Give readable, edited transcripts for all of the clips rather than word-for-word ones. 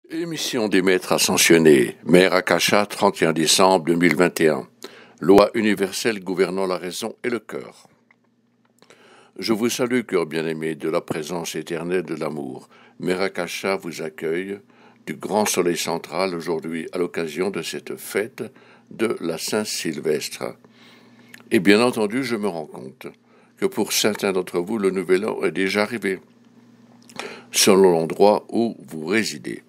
Émission des maîtres ascensionnés, Mère Akasha, 31 décembre 2021. Loi universelle gouvernant la raison et le cœur. Je vous salue, cœur bien-aimé, de la présence éternelle de l'amour. Mère Akasha vous accueille du grand soleil central aujourd'hui à l'occasion de cette fête de la Saint-Sylvestre. Et bien entendu, je me rends compte que pour certains d'entre vous, le nouvel an est déjà arrivé, selon l'endroit où vous résidez.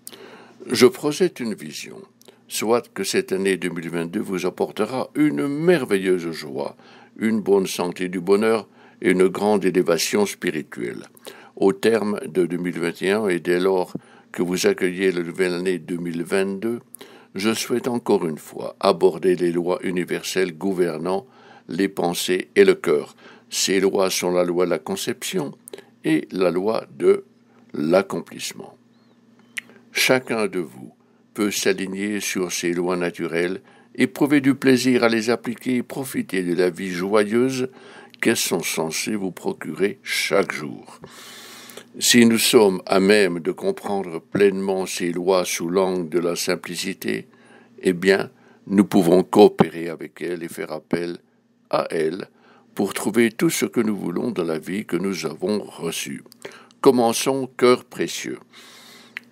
Je projette une vision, soit que cette année 2022 vous apportera une merveilleuse joie, une bonne santé, du bonheur et une grande élévation spirituelle. Au terme de 2021 et dès lors que vous accueillez la nouvelle année 2022, je souhaite encore une fois aborder les lois universelles gouvernant les pensées et le cœur. Ces lois sont la loi de la conception et la loi de l'accomplissement. Chacun de vous peut s'aligner sur ces lois naturelles, éprouver du plaisir à les appliquer et profiter de la vie joyeuse qu'elles sont censées vous procurer chaque jour. Si nous sommes à même de comprendre pleinement ces lois sous l'angle de la simplicité, eh bien, nous pouvons coopérer avec elles et faire appel à elles pour trouver tout ce que nous voulons dans la vie que nous avons reçue. Commençons, cœur précieux.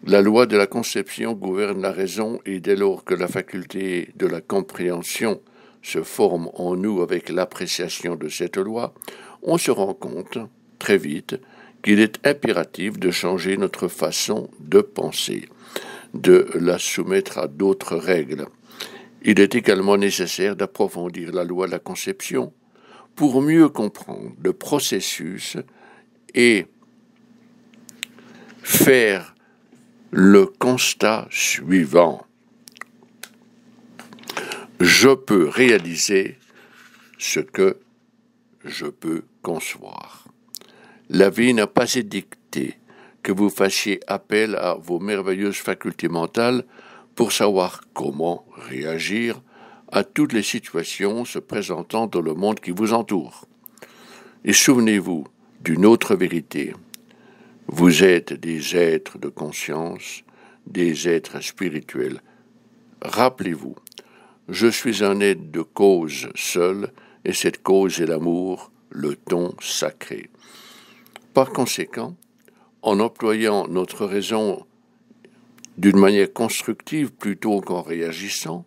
La loi de la conception gouverne la raison et dès lors que la faculté de la compréhension se forme en nous avec l'appréciation de cette loi, on se rend compte, très vite, qu'il est impératif de changer notre façon de penser, de la soumettre à d'autres règles. Il est également nécessaire d'approfondir la loi de la conception pour mieux comprendre le processus et faire le constat suivant. Je peux réaliser ce que je peux concevoir. La vie n'a pas édicté que vous fassiez appel à vos merveilleuses facultés mentales pour savoir comment réagir à toutes les situations se présentant dans le monde qui vous entoure. Et souvenez-vous d'une autre vérité. Vous êtes des êtres de conscience, des êtres spirituels. Rappelez-vous, je suis un être de cause seul, et cette cause est l'amour, le ton sacré. Par conséquent, en employant notre raison d'une manière constructive plutôt qu'en réagissant,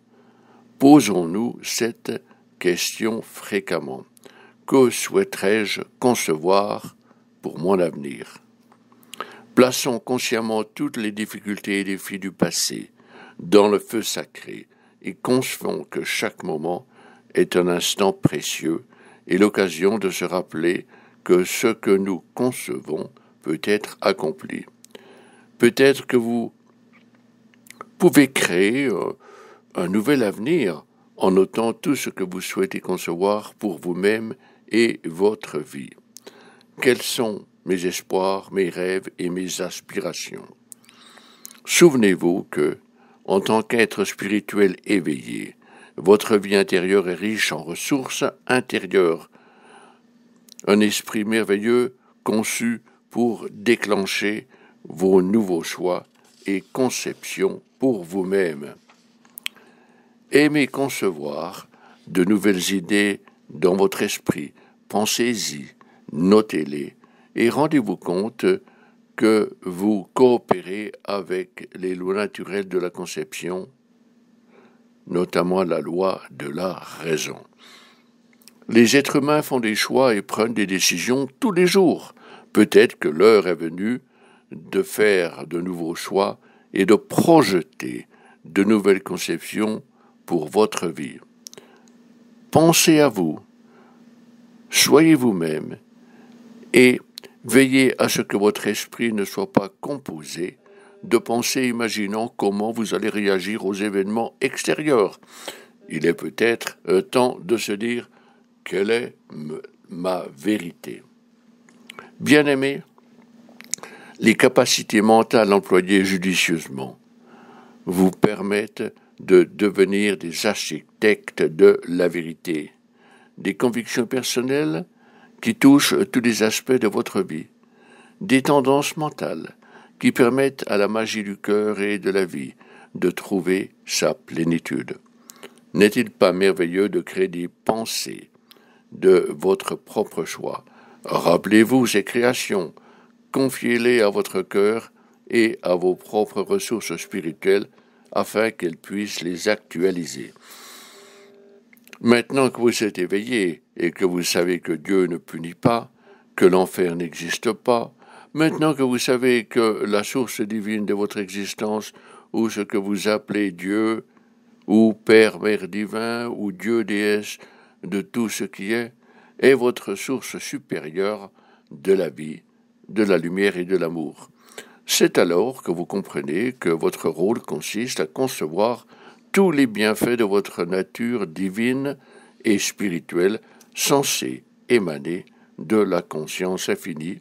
posons-nous cette question fréquemment. Que souhaiterais-je concevoir pour mon avenir ? Plaçons consciemment toutes les difficultés et défis du passé dans le feu sacré et concevons que chaque moment est un instant précieux et l'occasion de se rappeler que ce que nous concevons peut être accompli. Peut-être que vous pouvez créer un nouvel avenir en notant tout ce que vous souhaitez concevoir pour vous-même et votre vie. Quels sont mes espoirs, mes rêves et mes aspirations? Souvenez-vous que, en tant qu'être spirituel éveillé, votre vie intérieure est riche en ressources intérieures, un esprit merveilleux conçu pour déclencher vos nouveaux choix et conceptions pour vous-même. Aimez concevoir de nouvelles idées dans votre esprit, pensez-y, notez-les, et rendez-vous compte que vous coopérez avec les lois naturelles de la conception, notamment la loi de la raison. Les êtres humains font des choix et prennent des décisions tous les jours. Peut-être que l'heure est venue de faire de nouveaux choix et de projeter de nouvelles conceptions pour votre vie. Pensez à vous, soyez vous-même et veillez à ce que votre esprit ne soit pas composé de pensées imaginant comment vous allez réagir aux événements extérieurs. Il est peut-être temps de se dire quelle est ma vérité. Bien-aimés, les capacités mentales employées judicieusement vous permettent de devenir des architectes de la vérité, des convictions personnelles qui touchent tous les aspects de votre vie, des tendances mentales qui permettent à la magie du cœur et de la vie de trouver sa plénitude. N'est-il pas merveilleux de créer des pensées de votre propre choix? Rappelez-vous ces créations, confiez-les à votre cœur et à vos propres ressources spirituelles afin qu'elles puissent les actualiser. Maintenant que vous êtes éveillé et que vous savez que Dieu ne punit pas, que l'enfer n'existe pas, maintenant que vous savez que la source divine de votre existence, ou ce que vous appelez Dieu, ou Père, Mère divin, ou Dieu, déesse de tout ce qui est votre source supérieure de la vie, de la lumière et de l'amour. C'est alors que vous comprenez que votre rôle consiste à concevoir tous les bienfaits de votre nature divine et spirituelle censés émaner de la conscience infinie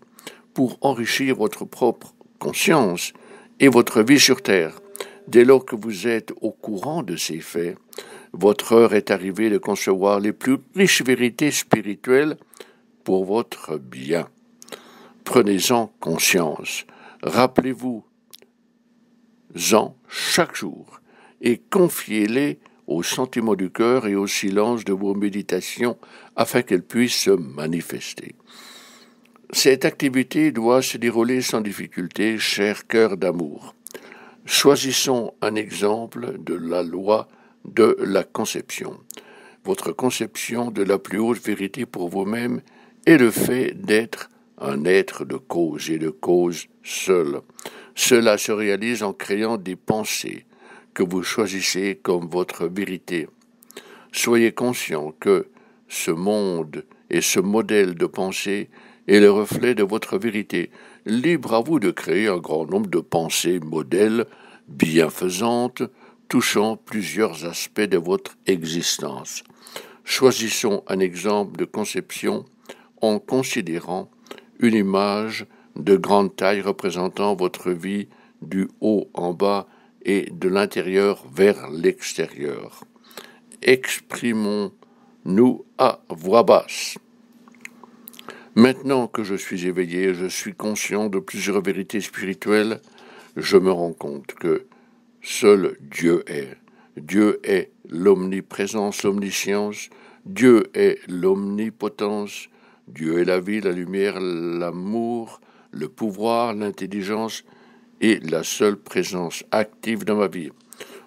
pour enrichir votre propre conscience et votre vie sur terre. Dès lors que vous êtes au courant de ces faits, votre heure est arrivée de concevoir les plus riches vérités spirituelles pour votre bien. Prenez-en conscience. Rappelez-vous-en chaque jour et confiez-les aux sentiments du cœur et au silence de vos méditations afin qu'elles puissent se manifester. Cette activité doit se dérouler sans difficulté, cher cœur d'amour. Choisissons un exemple de la loi de la conception. Votre conception de la plus haute vérité pour vous-même est le fait d'être un être de cause et de cause seul. Cela se réalise en créant des pensées que vous choisissez comme votre vérité. Soyez conscient que ce monde et ce modèle de pensée est le reflet de votre vérité. Libre à vous de créer un grand nombre de pensées modèles bienfaisantes touchant plusieurs aspects de votre existence. Choisissons un exemple de conception en considérant une image de grande taille représentant votre vie du haut en bas et de l'intérieur vers l'extérieur. Exprimons-nous à voix basse. Maintenant que je suis éveillé, je suis conscient de plusieurs vérités spirituelles, je me rends compte que seul Dieu est. Dieu est l'omniprésence, l'omniscience, Dieu est l'omnipotence, Dieu est la vie, la lumière, l'amour, le pouvoir, l'intelligence et la seule présence active dans ma vie.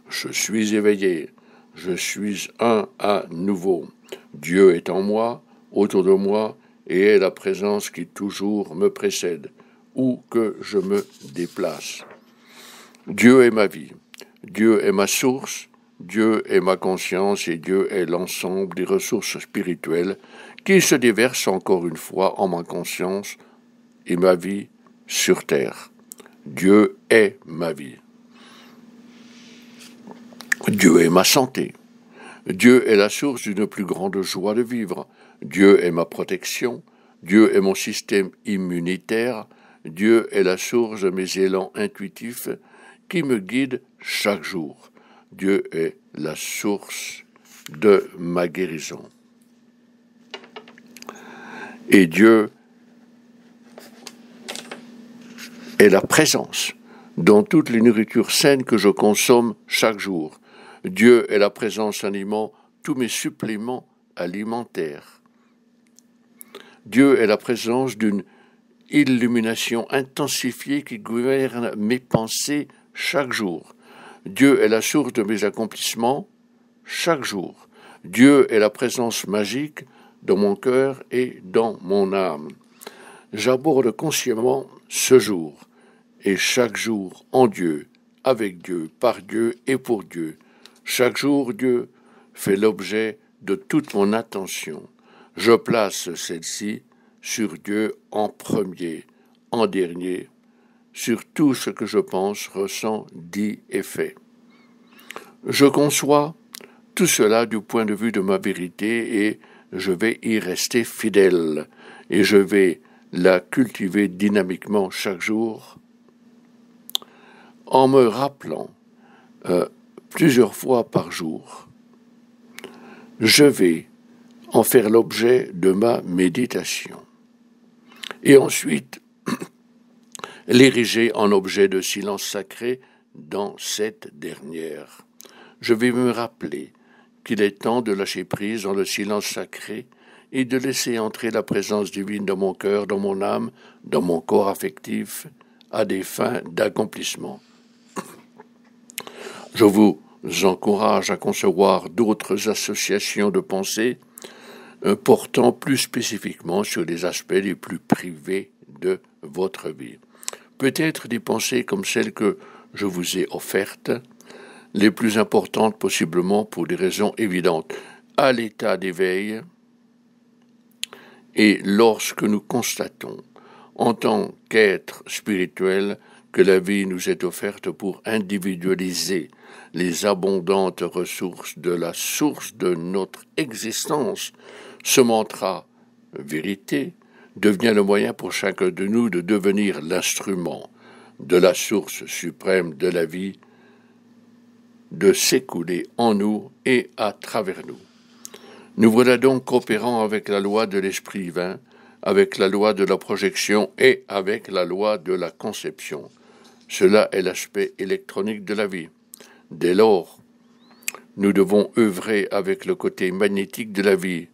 Je suis éveillé, je suis un à nouveau. Dieu est en moi, autour de moi, et est la présence qui toujours me précède, où que je me déplace. Dieu est ma vie, Dieu est ma source, Dieu est ma conscience et Dieu est l'ensemble des ressources spirituelles qui se déversent encore une fois en ma conscience et ma vie sur terre. Dieu est ma vie. Dieu est ma santé. Dieu est la source d'une plus grande joie de vivre. Dieu est ma protection. Dieu est mon système immunitaire. Dieu est la source de mes élans intuitifs qui me guident chaque jour. Dieu est la source de ma guérison. Et Dieu est la présence dans toutes les nourritures saines que je consomme chaque jour. Dieu est la présence animant tous mes suppléments alimentaires. Dieu est la présence d'une illumination intensifiée qui gouverne mes pensées chaque jour. Dieu est la source de mes accomplissements chaque jour. Dieu est la présence magique dans mon cœur et dans mon âme. J'aborde consciemment ce jour et chaque jour en Dieu, avec Dieu, par Dieu et pour Dieu. Chaque jour, Dieu fait l'objet de toute mon attention. Je place celle-ci sur Dieu en premier, en dernier, sur tout ce que je pense, ressens, dis et fais. Je conçois tout cela du point de vue de ma vérité et je vais y rester fidèle et je vais la cultiver dynamiquement chaque jour en me rappelant plusieurs fois par jour. Je vais en faire l'objet de ma méditation. Et ensuite, l'ériger en objet de silence sacré dans cette dernière. Je vais me rappeler qu'il est temps de lâcher prise dans le silence sacré et de laisser entrer la présence divine dans mon cœur, dans mon âme, dans mon corps affectif, à des fins d'accomplissement. Je vous encourage à concevoir d'autres associations de pensée portant plus spécifiquement sur les aspects les plus privés de votre vie. Peut-être des pensées comme celles que je vous ai offertes, les plus importantes possiblement pour des raisons évidentes. À l'état d'éveil, et lorsque nous constatons, en tant qu'être spirituel, que la vie nous est offerte pour individualiser les abondantes ressources de la source de notre existence, ce mantra « vérité » devient le moyen pour chacun de nous de devenir l'instrument de la source suprême de la vie, de s'écouler en nous et à travers nous. Nous voilà donc coopérant avec la loi de l'esprit divin, avec la loi de la projection et avec la loi de la conception. Cela est l'aspect électronique de la vie. Dès lors, nous devons œuvrer avec le côté magnétique de la vie,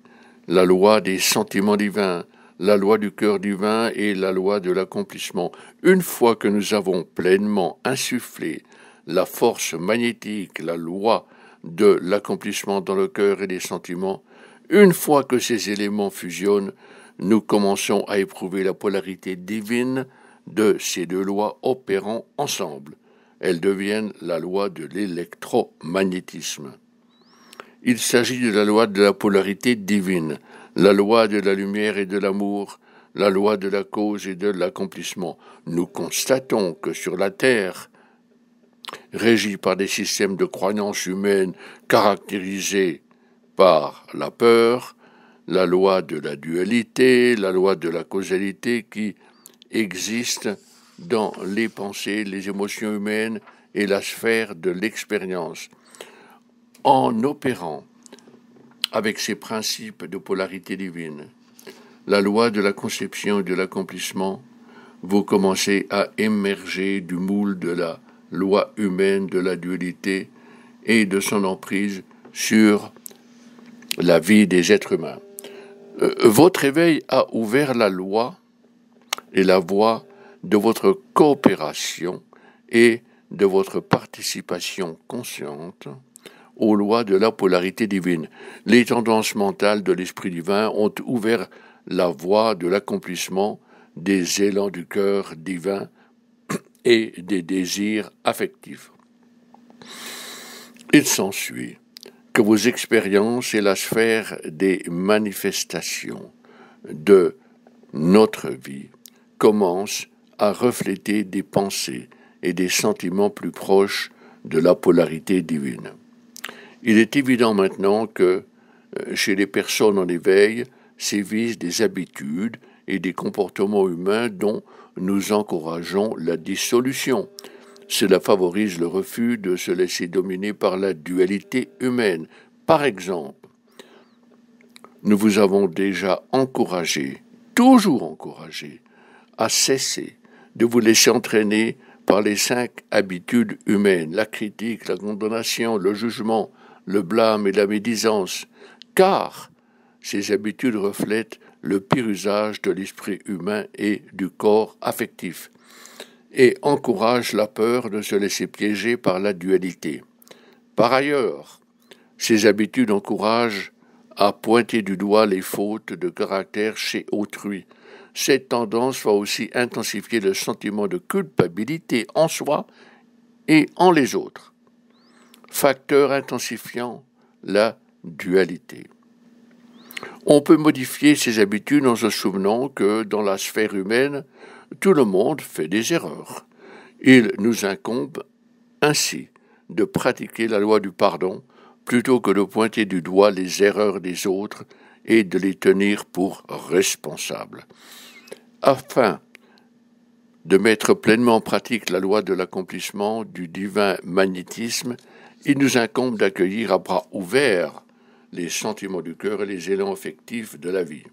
la loi des sentiments divins, la loi du cœur divin et la loi de l'accomplissement. Une fois que nous avons pleinement insufflé la force magnétique, la loi de l'accomplissement dans le cœur et les sentiments, une fois que ces éléments fusionnent, nous commençons à éprouver la polarité divine de ces deux lois opérant ensemble. Elles deviennent la loi de l'électromagnétisme. Il s'agit de la loi de la polarité divine, la loi de la lumière et de l'amour, la loi de la cause et de l'accomplissement. Nous constatons que sur la Terre, régie par des systèmes de croyances humaines caractérisés par la peur, la loi de la dualité, la loi de la causalité qui existent dans les pensées, les émotions humaines et la sphère de l'expérience. En opérant avec ces principes de polarité divine, la loi de la conception et de l'accomplissement, vous commencez à émerger du moule de la loi humaine de la dualité et de son emprise sur la vie des êtres humains. Votre éveil a ouvert la loi et la voie de votre coopération et de votre participation consciente aux lois de la polarité divine. Les tendances mentales de l'esprit divin ont ouvert la voie de l'accomplissement des élans du cœur divin et des désirs affectifs. Il s'ensuit que vos expériences et la sphère des manifestations de notre vie commencent à refléter des pensées et des sentiments plus proches de la polarité divine. Il est évident maintenant que chez les personnes en éveil sévissent des habitudes et des comportements humains dont nous encourageons la dissolution. Cela favorise le refus de se laisser dominer par la dualité humaine. Par exemple, nous vous avons déjà encouragé, toujours encouragé, à cesser de vous laisser entraîner par les 5 habitudes humaines, la critique, la condamnation, le jugement, le blâme et la médisance, car ces habitudes reflètent le pire usage de l'esprit humain et du corps affectif, et encouragent la peur de se laisser piéger par la dualité. Par ailleurs, ces habitudes encouragent à pointer du doigt les fautes de caractère chez autrui. Cette tendance va aussi intensifier le sentiment de culpabilité en soi et en les autres, facteur intensifiant la dualité. On peut modifier ces habitudes en se souvenant que dans la sphère humaine, tout le monde fait des erreurs. Il nous incombe ainsi de pratiquer la loi du pardon plutôt que de pointer du doigt les erreurs des autres et de les tenir pour responsables. Afin de mettre pleinement en pratique la loi de l'accomplissement du divin magnétisme, il nous incombe d'accueillir à bras ouverts les sentiments du cœur et les élans affectifs de la vie.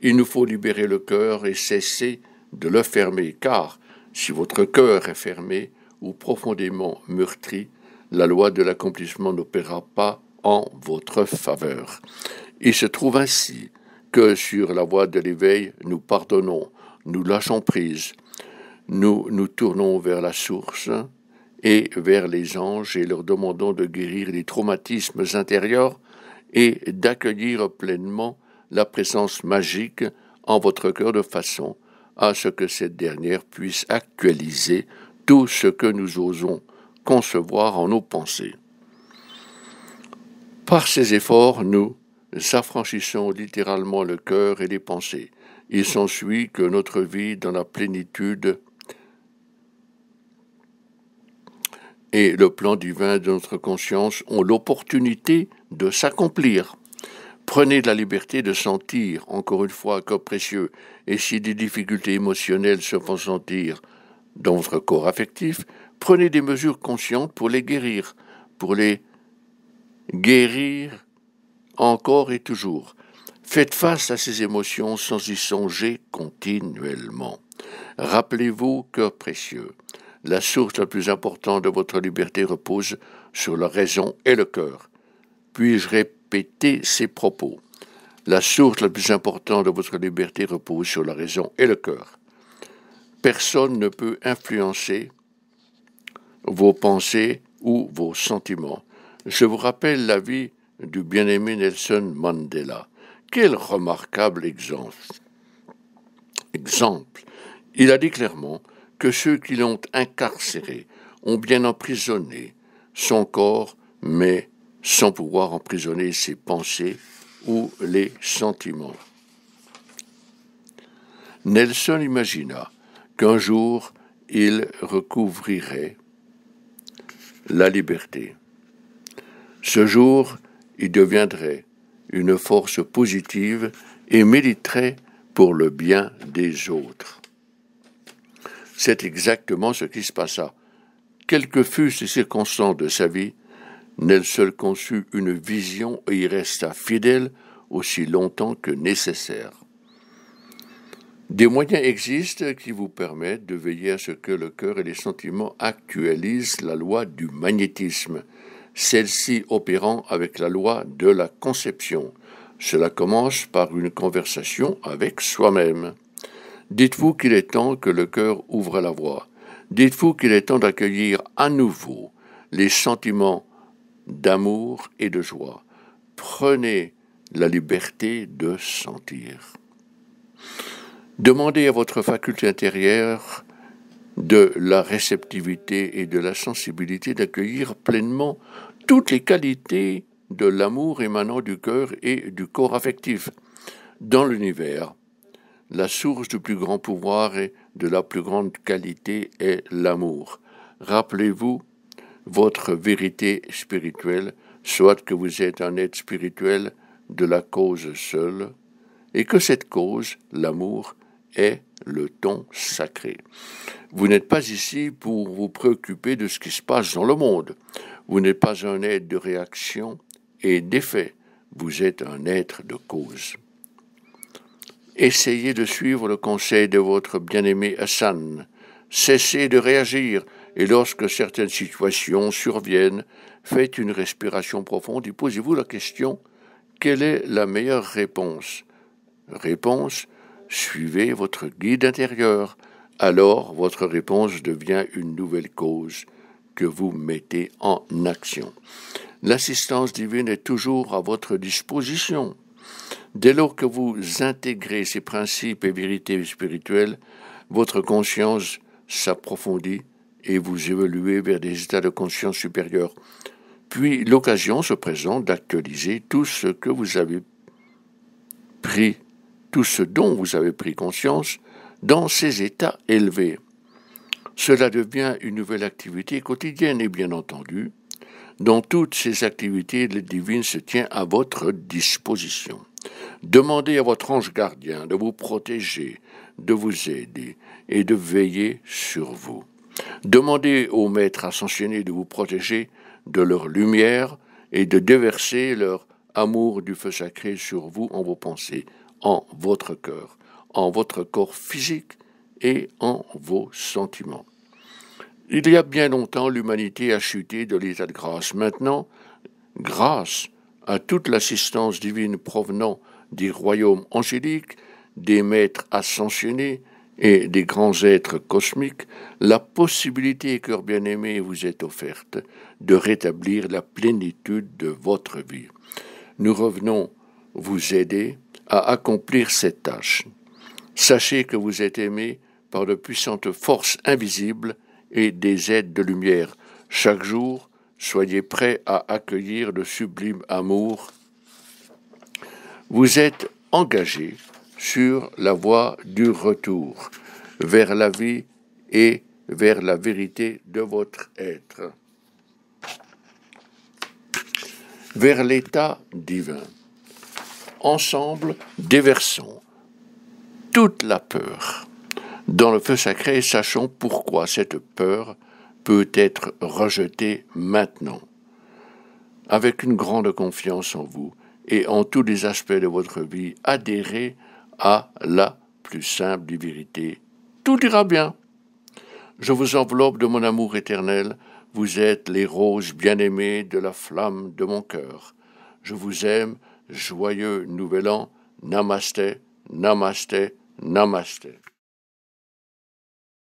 Il nous faut libérer le cœur et cesser de le fermer, car Si votre cœur est fermé ou profondément meurtri, la loi de l'accomplissement n'opérera pas en votre faveur. Il se trouve ainsi que sur la voie de l'éveil, nous pardonnons, nous lâchons prise, nous nous tournons vers la source et vers les anges et leur demandons de guérir les traumatismes intérieurs et d'accueillir pleinement la présence magique en votre cœur de façon à ce que cette dernière puisse actualiser tout ce que nous osons concevoir en nos pensées. Par ces efforts, nous affranchissons littéralement le cœur et les pensées. Il s'ensuit que notre vie dans la plénitude et le plan divin de notre conscience ont l'opportunité de s'accomplir. Prenez la liberté de sentir, encore une fois, un corps précieux, et si des difficultés émotionnelles se font sentir dans votre corps affectif, prenez des mesures conscientes pour les guérir encore et toujours. Faites face à ces émotions sans y songer continuellement. Rappelez-vous, cœur précieux, la source la plus importante de votre liberté repose sur la raison et le cœur. Puis-je répéter ces propos? La source la plus importante de votre liberté repose sur la raison et le cœur. Personne ne peut influencer vos pensées ou vos sentiments. Je vous rappelle la vie du bien-aimé Nelson Mandela. Quel remarquable exemple. Il a dit clairement que ceux qui l'ont incarcéré ont bien emprisonné son corps, mais sans pouvoir emprisonner ses pensées ou les sentiments. Nelson imagina qu'un jour il recouvrirait la liberté. Ce jour, il deviendrait une force positive et militerait pour le bien des autres. C'est exactement ce qui se passa. Quelles que fussent les circonstances de sa vie, Nelson conçut une vision et y resta fidèle aussi longtemps que nécessaire. Des moyens existent qui vous permettent de veiller à ce que le cœur et les sentiments actualisent la loi du magnétisme, celle-ci opérant avec la loi de la conception. Cela commence par une conversation avec soi-même. Dites-vous qu'il est temps que le cœur ouvre la voie. Dites-vous qu'il est temps d'accueillir à nouveau les sentiments d'amour et de joie. Prenez la liberté de sentir. Demandez à votre faculté intérieure de la réceptivité et de la sensibilité d'accueillir pleinement toutes les qualités de l'amour émanant du cœur et du corps affectif. Dans l'univers, la source du plus grand pouvoir et de la plus grande qualité est l'amour. Rappelez-vous votre vérité spirituelle, soit que vous êtes un être spirituel de la cause seule, et que cette cause, l'amour, est le ton sacré. Vous n'êtes pas ici pour vous préoccuper de ce qui se passe dans le monde. Vous n'êtes pas un être de réaction et d'effet. Vous êtes un être de cause. Essayez de suivre le conseil de votre bien-aimé Hassan. Cessez de réagir et lorsque certaines situations surviennent, faites une respiration profonde et posez-vous la question: quelle est la meilleure réponse? Réponse: suivez votre guide intérieur. Alors votre réponse devient une nouvelle cause que vous mettez en action. L'assistance divine est toujours à votre disposition. Dès lors que vous intégrez ces principes et vérités spirituelles, votre conscience s'approfondit et vous évoluez vers des états de conscience supérieurs. Puis l'occasion se présente d'actualiser tout ce que vous avez pris, tout ce dont vous avez pris conscience dans ces états élevés. Cela devient une nouvelle activité quotidienne et bien entendu, dans toutes ces activités, le divin se tient à votre disposition. Demandez à votre ange gardien de vous protéger, de vous aider et de veiller sur vous. Demandez aux maîtres ascensionnés de vous protéger de leur lumière et de déverser leur amour du feu sacré sur vous en vos pensées, en votre cœur, en votre corps physique et en vos sentiments. Il y a bien longtemps, l'humanité a chuté de l'état de grâce. Maintenant, grâce à toute l'assistance divine provenant des royaumes angéliques, des maîtres ascensionnés et des grands êtres cosmiques, la possibilité, cœur bien-aimé, vous est offerte de rétablir la plénitude de votre vie. Nous revenons vous aider à accomplir cette tâche. Sachez que vous êtes aimé par de puissantes forces invisibles et des aides de lumière. Chaque jour, soyez prêts à accueillir le sublime amour. Vous êtes engagé sur la voie du retour vers la vie et vers la vérité de votre être, vers l'état divin. Ensemble, déversons toute la peur dans le feu sacré, sachons pourquoi cette peur peut être rejetée maintenant. Avec une grande confiance en vous et en tous les aspects de votre vie, adhérez à la plus simple des vérités. Tout ira bien. Je vous enveloppe de mon amour éternel. Vous êtes les roses bien-aimées de la flamme de mon cœur. Je vous aime. Joyeux Nouvel An. Namasté, namasté, namasté.